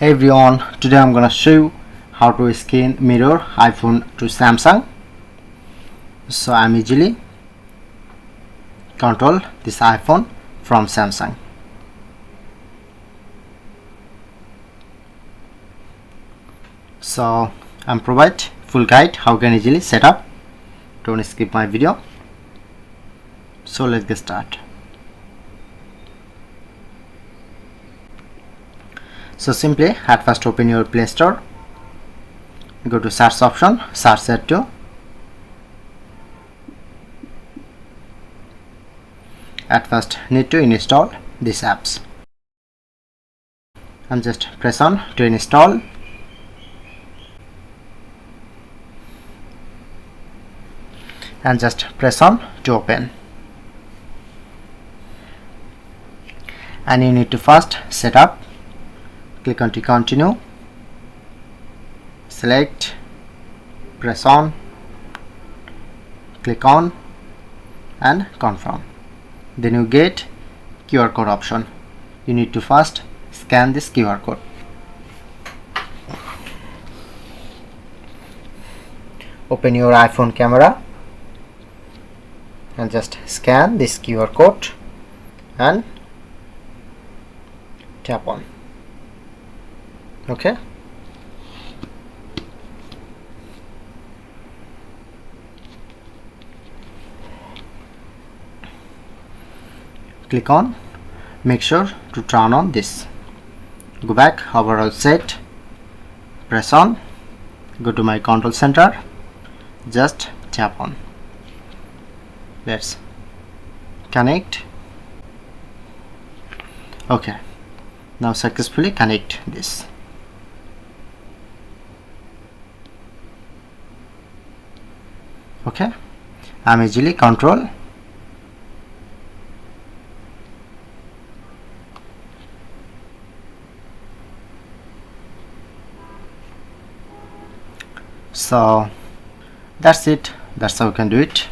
Hey everyone, today I'm gonna show you how to scan mirror iPhone to Samsung. So I'm easily control this iPhone from Samsung. So I'm provide full guide how can easily set up. Don't skip my video. So let's get started. So simply at first open your Play Store, go to search option, search set to, at first need to install these apps and just press on to install and just press on to open, and you need to first set up. Click on to continue, select, press on, click on and confirm. Then you get QR code option. You need to first scan this QR code. Open your iPhone camera and just scan this QR code and tap on. Okay, click on, make sure to turn on this. Go back, overall set, press on, go to my control center, just tap on. Let's connect. Okay, now successfully connect this. Okay, I'm easily control. So that's it. That's how you can do it.